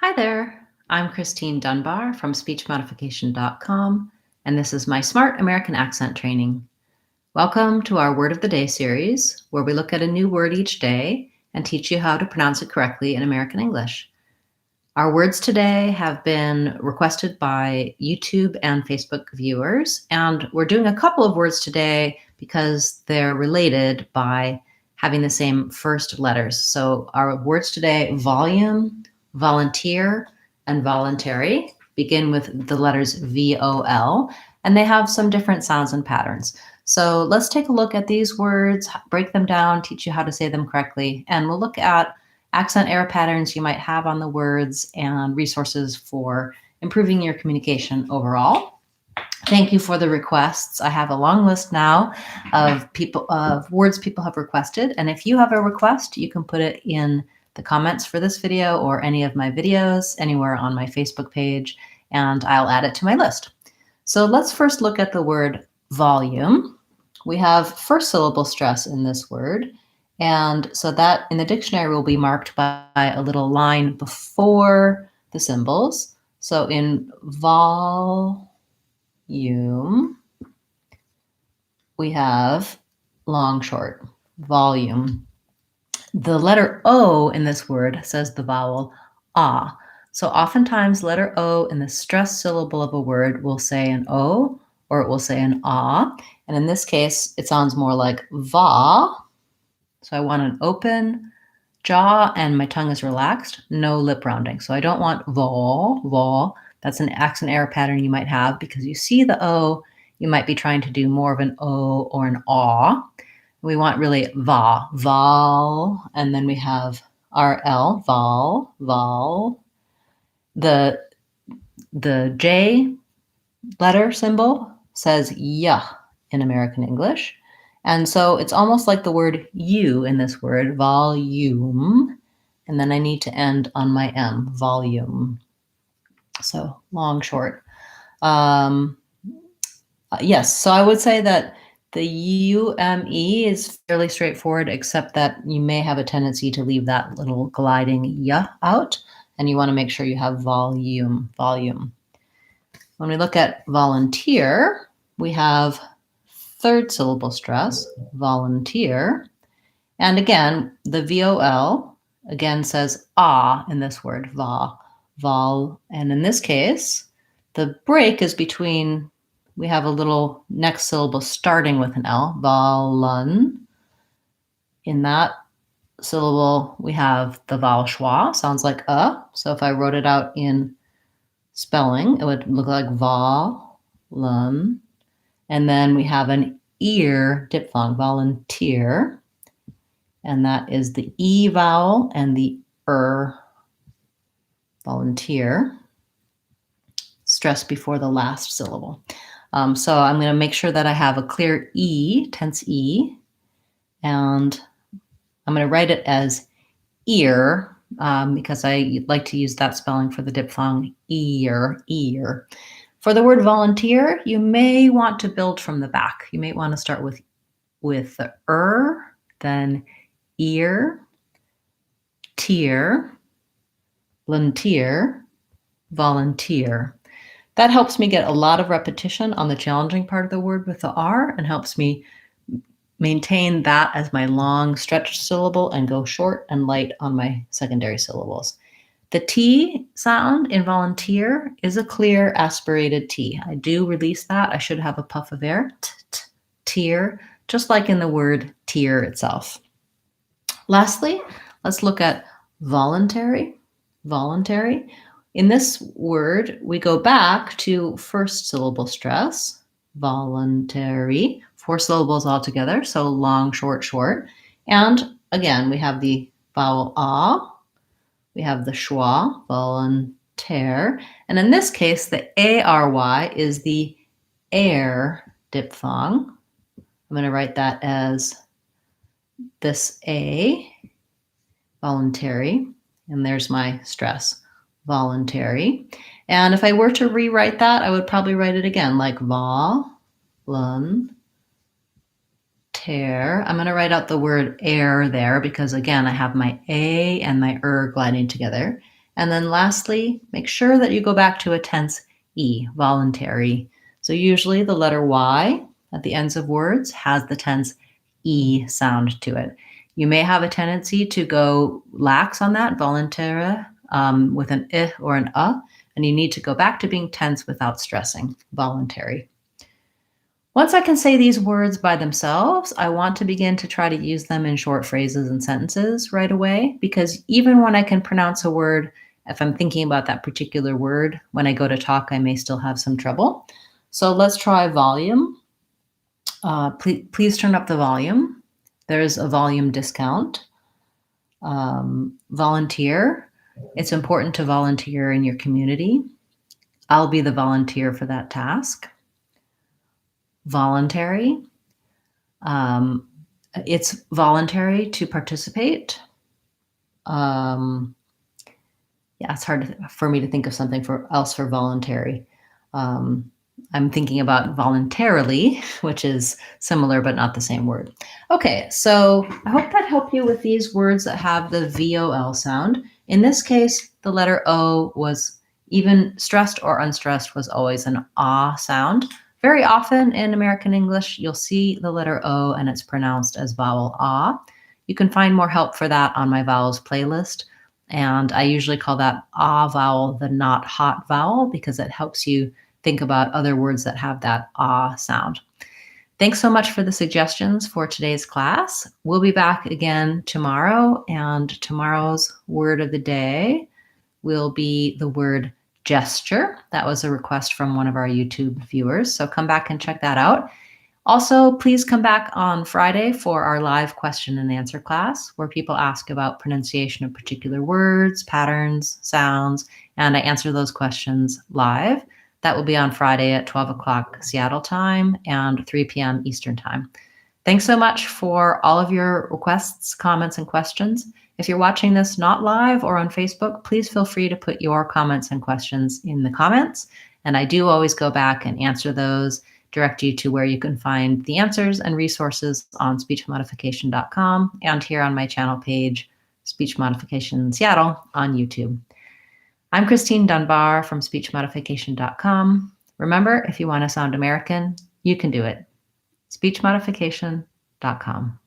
Hi there, I'm Christine Dunbar from speechmodification.com, and this is my Smart American Accent Training. Welcome to our Word of the Day series, where we look at a new word each day and teach you how to pronounce it correctly in American English. Our words today have been requested by YouTube and Facebook viewers, and we're doing a couple of words today because they're related by having the same first letters. So our words today, volume, volunteer, and voluntary, begin with the letters VOL, and they have some different sounds and patterns. So let's take a look at these words, break them down, teach you how to say them correctly, and we'll look at accent error patterns you might have on the words and resources for improving your communication overall. Thank you for the requests. I have a long list now of words people have requested, and if you have a request, you can put it in the comments for this video or any of my videos anywhere on my Facebook page, and I'll add it to my list. So let's first look at the word volume. We have first syllable stress in this word, and so that in the dictionary will be marked by a little line before the symbols. So in volume, we have long, short, volume. The letter O in this word says the vowel ah. So oftentimes letter O in the stressed syllable of a word will say an O or it will say an ah. And in this case, it sounds more like va. So I want an open jaw and my tongue is relaxed, no lip rounding. So I don't want va. That's an accent error pattern you might have because you see the O, you might be trying to do more of an O or an aw. We want really va, vol, and then we have RL, vol. The J letter symbol says yeah in American English. And so it's almost like the word you in this word, volume. And then I need to end on my M, volume. So long, short. Yes, so I would say that the UME is fairly straightforward, except that you may have a tendency to leave that little gliding yeah out, and you want to make sure you have volume. When we look at volunteer, we have third syllable stress, volunteer. And again, the VOL again says ah in this word, vol. And in this case, the break is between, we have a little next syllable starting with an L, volun. In that syllable, we have the vowel schwa, sounds like So if I wrote it out in spelling, it would look like volun. And then we have an ear diphthong, volunteer. And that is the E vowel and the volunteer, stress before the last syllable. So I'm going to make sure that I have a clear E, tense E, and I'm going to write it as ear because I like to use that spelling for the diphthong ear. For the word volunteer, you may want to build from the back. You may want to start with the then ear, tear, volunteer. That helps me get a lot of repetition on the challenging part of the word with the R and helps me maintain that as my long stretched syllable and go short and light on my secondary syllables. The T sound in volunteer is a clear aspirated T. I do release that. I should have a puff of air, tear, just like in the word tear itself. Lastly, let's look at voluntary. In this word, we go back to first syllable stress, voluntary, 4 syllables altogether, so long, short. And again, we have the vowel ah, we have the schwa, volunteer, and in this case, the ARY is the air diphthong. I'm going to write that as this A, voluntary, and there's my stress, voluntary. And if I were to rewrite that, I would probably write it again like volunteer. I'm going to write out the word air there because again, I have my A and my gliding together. And then lastly, make sure that you go back to a tense E, voluntary. So usually the letter Y at the ends of words has the tense E sound to it. You may have a tendency to go lax on that, voluntary, with an I or an and you need to go back to being tense without stressing, voluntary. Once I can say these words by themselves, I want to begin to try to use them in short phrases and sentences right away, because even when I can pronounce a word, if I'm thinking about that particular word, when I go to talk, I may still have some trouble. So let's try volume. Please turn up the volume. There's a volume discount. Volunteer. It's important to volunteer in your community. I'll be the volunteer for that task. Voluntary. It's voluntary to participate. Yeah, it's hard for me to think of something else for voluntary. I'm thinking about voluntarily, which is similar but not the same word. Okay, so I hope that helped you with these words that have the VOL sound. In this case, the letter O was even stressed or unstressed was always an ah sound. Very often in American English, you'll see the letter O and it's pronounced as vowel ah. You can find more help for that on my vowels playlist. And I usually call that ah vowel the not hot vowel because it helps you think about other words that have that ah sound. Thanks so much for the suggestions for today's class. We'll be back again tomorrow, and tomorrow's word of the day will be the word gesture. That was a request from one of our YouTube viewers, so come back and check that out. Also, please come back on Friday for our live question and answer class, where people ask about pronunciation of particular words, patterns, sounds, and I answer those questions live. That will be on Friday at 12 o'clock Seattle time and 3 p.m. Eastern time. Thanks so much for all of your requests, comments, and questions. If you're watching this not live or on Facebook, please feel free to put your comments and questions in the comments. And I do always go back and answer those, direct you to where you can find the answers and resources on speechmodification.com and here on my channel page, Speech Modification Seattle on YouTube. I'm Christine Dunbar from speechmodification.com. Remember, if you want to sound American, you can do it. speechmodification.com.